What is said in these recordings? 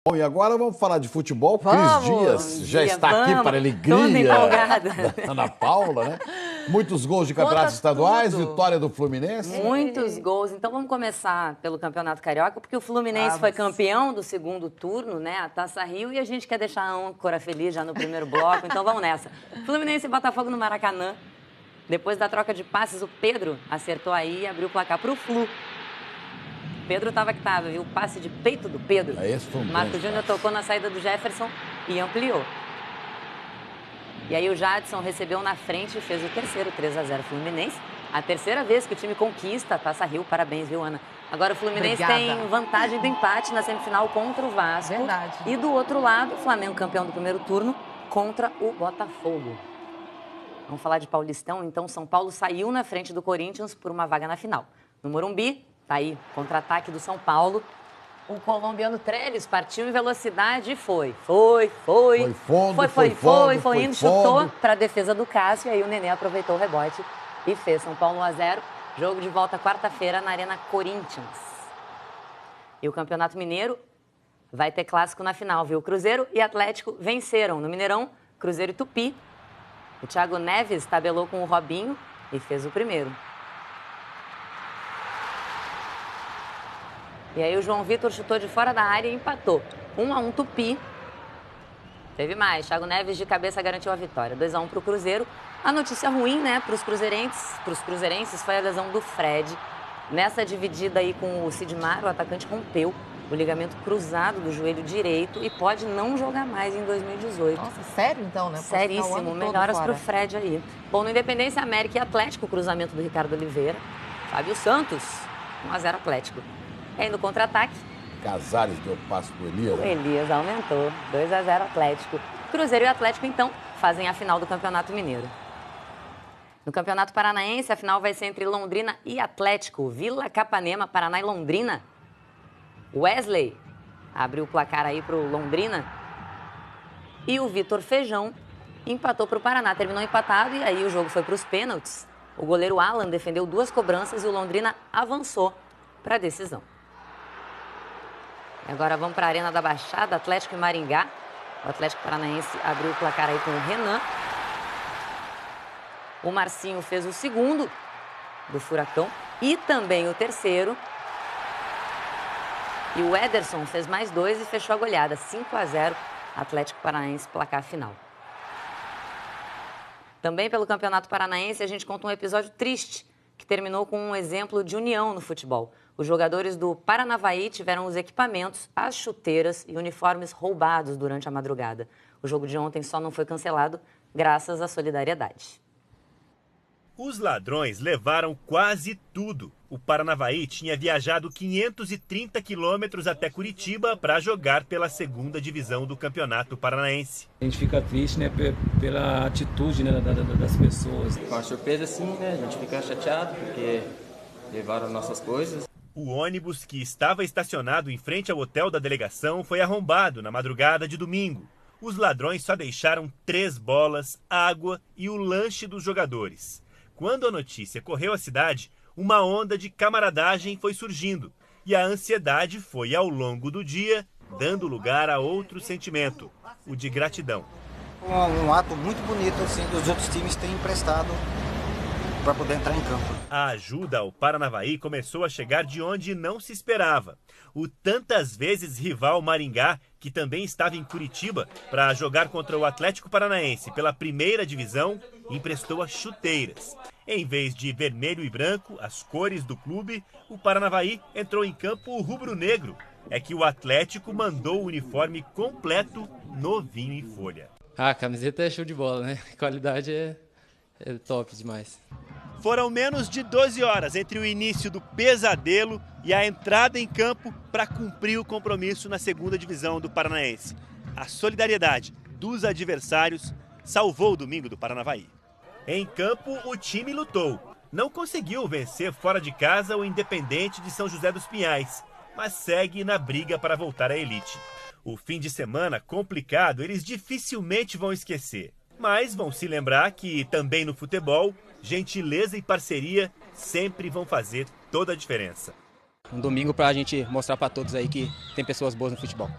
Bom, e agora vamos falar de futebol. Vamos, Cris Dias já está aqui para a Toda alegria empolgada. da Ana Paula, né? Muitos gols de campeonatos estaduais, tudo. vitória do Fluminense. Muitos gols. Então vamos começar pelo Campeonato Carioca, porque o Fluminense foi campeão do segundo turno, né? A Taça Rio, e a gente quer deixar a âncora feliz já no primeiro bloco, então vamos nessa. Fluminense e Botafogo no Maracanã. Depois da troca de passes, o Pedro acertou aí e abriu o placar para o Flu. Pedro estava que estava, viu? O passe de peito do Pedro. Esse foi um Marco Júnior tocou na saída do Jefferson e ampliou. E aí o Jadson recebeu na frente e fez o terceiro, 3-0 Fluminense. A terceira vez que o time conquista a Taça Rio. Parabéns, viu, Ana? Agora o Fluminense tem vantagem do empate na semifinal contra o Vasco. Verdade. E do outro lado, o Flamengo campeão do primeiro turno contra o Botafogo. Vamos falar de Paulistão. Então, São Paulo saiu na frente do Corinthians por uma vaga na final. No Morumbi, tá aí, contra-ataque do São Paulo. O colombiano Trellis partiu em velocidade e foi. Foi indo, chutou para a defesa do Cássio. E aí o Nenê aproveitou o rebote e fez. São Paulo 1-0. Jogo de volta quarta-feira na Arena Corinthians. E o Campeonato Mineiro vai ter clássico na final, viu? Cruzeiro e Atlético venceram no Mineirão, Cruzeiro e Tupi. O Thiago Neves tabelou com o Robinho e fez o primeiro. E aí o João Vitor chutou de fora da área e empatou. 1-1 Tupi. Teve mais. Thiago Neves de cabeça garantiu a vitória. 2-1 para o Cruzeiro. A notícia ruim, né, para os cruzeirenses foi a lesão do Fred. Nessa dividida aí com o Sidmar, o atacante rompeu o ligamento cruzado do joelho direito e pode não jogar mais em 2018. Nossa, sério então, né? Seríssimo. Melhoras para o Fred aí. Bom, no Independência, América e Atlético, o cruzamento do Ricardo Oliveira. Fábio Santos, 1-0 Atlético. E aí no contra-ataque, Casares deu passo pro Elias. o Elias aumentou, 2-0 Atlético. Cruzeiro e Atlético, então, fazem a final do Campeonato Mineiro. No Campeonato Paranaense, a final vai ser entre Londrina e Atlético. Vila Capanema, Paraná e Londrina. Wesley abriu o placar aí pro Londrina. E o Vitor Feijão empatou pro Paraná. Terminou empatado e aí o jogo foi para os pênaltis. O goleiro Alan defendeu 2 cobranças e o Londrina avançou para a decisão. Agora vamos para a Arena da Baixada, Atlético e Maringá. O Atlético Paranaense abriu o placar aí com o Renan. O Marcinho fez o segundo do Furacão e também o terceiro. E o Ederson fez mais 2 e fechou a goleada. 5-0, Atlético Paranaense, placar final. Também pelo Campeonato Paranaense, a gente conta um episódio triste que terminou com um exemplo de união no futebol. Os jogadores do Paranavaí tiveram os equipamentos, as chuteiras e uniformes roubados durante a madrugada. O jogo de ontem só não foi cancelado graças à solidariedade. Os ladrões levaram quase tudo. O Paranavaí tinha viajado 530 quilômetros até Curitiba para jogar pela segunda divisão do Campeonato Paranaense. A gente fica triste, né, pela atitude, né, das pessoas. Uma surpresa sim, né? A gente fica chateado porque levaram nossas coisas. O ônibus que estava estacionado em frente ao hotel da delegação foi arrombado na madrugada de domingo. Os ladrões só deixaram 3 bolas, água e o lanche dos jogadores. Quando a notícia correu à cidade, uma onda de camaradagem foi surgindo e a ansiedade foi, ao longo do dia, dando lugar a outro sentimento, o de gratidão. Um ato muito bonito assim, dos outros times terem emprestado para poder entrar em campo. A ajuda ao Paranavaí começou a chegar de onde não se esperava. O tantas vezes rival Maringá, que também estava em Curitiba para jogar contra o Atlético Paranaense pela primeira divisão, emprestou as chuteiras. Em vez de vermelho e branco, as cores do clube, o Paranavaí entrou em campo rubro-negro. É que o Atlético mandou o uniforme completo, novinho em folha. A camiseta é show de bola, né? A qualidade é top demais. Foram menos de 12 horas entre o início do pesadelo e a entrada em campo para cumprir o compromisso na segunda divisão do Paranaense. A solidariedade dos adversários salvou o domingo do Paranavaí. Em campo, o time lutou. Não conseguiu vencer fora de casa o Independente de São José dos Pinhais, mas segue na briga para voltar à elite. O fim de semana complicado eles dificilmente vão esquecer, mas vão se lembrar que também no futebol, gentileza e parceria sempre vão fazer toda a diferença. Um domingo para a gente mostrar para todos aí que tem pessoas boas no futebol.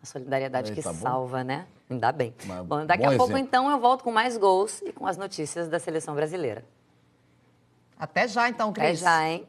A solidariedade que Eita, bom. salva, né? Ainda bem. Mas Bom, daqui bom a pouco, exemplo. então, eu volto com mais gols e com as notícias da seleção brasileira. Até já, então, Cris. Até já, hein?